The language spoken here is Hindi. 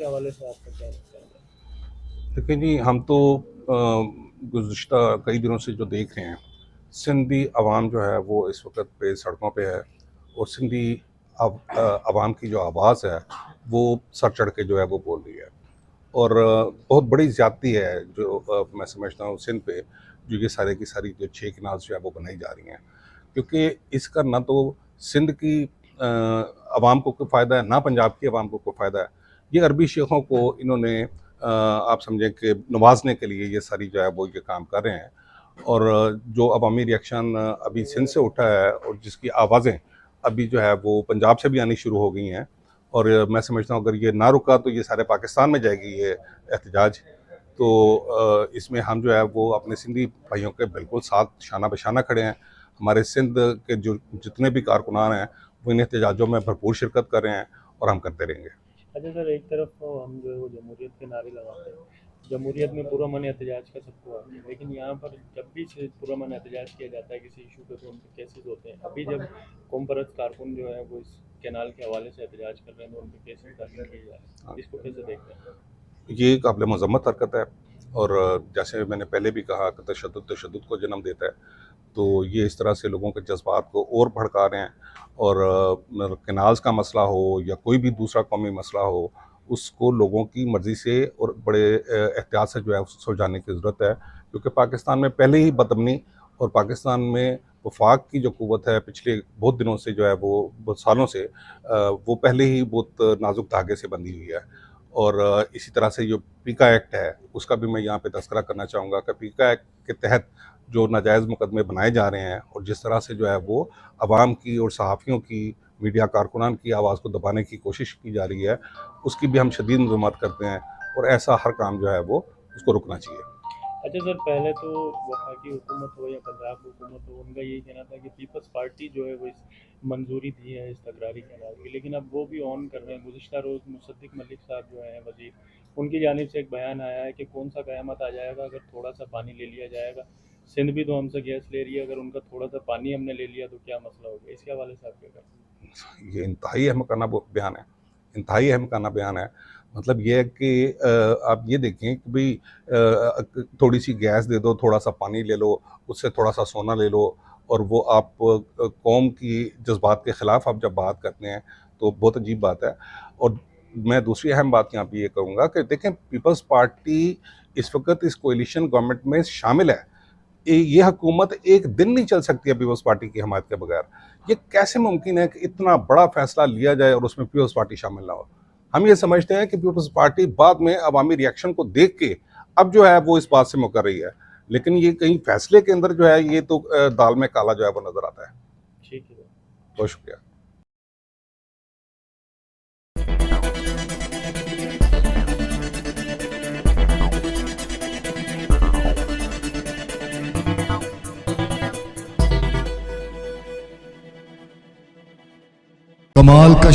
इसके हवाले से आपका क्या कहना है? देखिए जी, हम तो गुज़िश्ता कई दिनों से जो देख रहे हैं, सिंधी अवाम जो है वो इस वक़्त पे सड़कों पे है और सिंधी अवाम की जो आवाज़ है, वो सर चढ़ के जो है वो बोल रही है। और बहुत बड़ी ज़्यादती है जो मैं समझता हूँ सिंध पे, जो ये सारे की सारी जो 6 कैनाल जो है वो बनाई जा रही हैं। क्योंकि इसका ना तो सिंध की अवाम को कोई फ़ायदा है, ना पंजाब की अवाम को कोई फ़ायदा है। ये अरबी शेखों को इन्होंने आप समझें कि नवाज़ने के लिए ये सारी जो है वो ये काम कर रहे हैं। और जो अवामी रिएक्शन अभी सिंध से उठा है और जिसकी आवाज़ें अभी जो है वो पंजाब से भी आनी शुरू हो गई हैं, और मैं समझता हूँ अगर ये ना रुका तो ये सारे पाकिस्तान में जाएगी ये एहतजाज। तो इसमें हम जो है वो अपने सिंधी भाइयों के बिल्कुल साथ शाना बशाना खड़े हैं। हमारे सिंध के जो जितने भी कारकुनान हैं वो इन एहतजाजों में भरपूर शिरकत कर रहे हैं और हम करते रहेंगे। अच्छा सर, एक तरफ तो हम जो है वो जमहूरियत के नारे लगाते हैं, जमहूरियत में पुरअमन एहतजाज का सबको आती है, लेकिन यहाँ पर जब भी से पुरअमन एहतजाज किया जाता है किसी इशू पे तो उन पर केसेस होते हैं। अभी जब कौम परस्त कारकुन जो है वो इस कैनाल के हवाले से एहतजाज कर रहे हैं तो उन पर केसेस दाखिल किए जा रहे हैं, इसको कैसे देखते हैं? ये काबिल मज़म्मत हरकत है और जैसे मैंने पहले भी कहा कि तशद्दुद तशद्दुद को जन्म देता है। तो ये इस तरह से लोगों के जज्बात को और भड़का रहे हैं। और मतलब कैनाल्स का मसला हो या कोई भी दूसरा कौमी मसला हो, उसको लोगों की मर्ज़ी से और बड़े एहतियात से जो है सुलझाने की ज़रूरत है। क्योंकि पाकिस्तान में पहले ही बदअमनी और पाकिस्तान में वफाक की जो क़ुव्वत है पिछले बहुत दिनों से जो है वो बहुत सालों से वो पहले ही बहुत नाजुक धागे से बंधी हुई है। और इसी तरह से जो पीका एक्ट है उसका भी मैं यहाँ पे तज़किरा करना चाहूँगा कि पीका एक्ट के तहत जो नाजायज़ मुकदमे बनाए जा रहे हैं और जिस तरह से जो है वो अवाम की और सहाफ़ियों की, मीडिया कारकुनान की आवाज़ को दबाने की कोशिश की जा रही है, उसकी भी हम शदीद मज़म्मत करते हैं। और ऐसा हर काम जो है वो उसको रुकना चाहिए। अच्छा सर, पहले तो वफाकी हुकूमत हो या पंजाब हुकूमत हो, उनका यही कहना था कि पीपल्स पार्टी जो है वो इस मंजूरी दी है इस तकरारी कैनाल की, लेकिन अब वो भी ऑन कर रहे हैं। गुज़िश्ता रोज़ मुसद्दिक मलिक साहब जो हैं वज़ीर, उनकी जानिब से एक बयान आया है कि कौन सा क़यामत आ जाएगा अगर थोड़ा सा पानी ले लिया जाएगा। सिंध भी तो हमसे गैस ले रही है, अगर उनका थोड़ा सा पानी हमने ले लिया तो क्या मसला हो गया? इसके हवाले से आप क्या कहें? ये इंतहाई अहमकाना बयान है, इंतहाई अहमकाना बयान है। मतलब ये है कि आप ये देखें कि भई थोड़ी सी गैस दे दो, थोड़ा सा पानी ले लो, उससे थोड़ा सा सोना ले लो, और वो आप कौम की जज्बात के ख़िलाफ़ आप जब बात करते हैं तो बहुत अजीब बात है। और मैं दूसरी अहम बात यहाँ पे ये कहूँगा कि देखें, पीपल्स पार्टी इस वक़्त इस कोalition गवर्नमेंट में शामिल है। ये हुकूमत एक दिन नहीं चल सकती है पीपल्स पार्टी की हमायत के बगैर। ये कैसे मुमकिन है कि इतना बड़ा फैसला लिया जाए और उसमें पीपल्स पार्टी शामिल ना हो? हम ये समझते हैं कि पीपल्स पार्टी बाद में अवामी रिएक्शन को देख के अब जो है वो इस बात से मुकर रही है, लेकिन ये कहीं फैसले के अंदर जो है ये तो दाल में काला जो है वो नजर आता है। ठीक है। बहुत शुक्रिया। कमाल का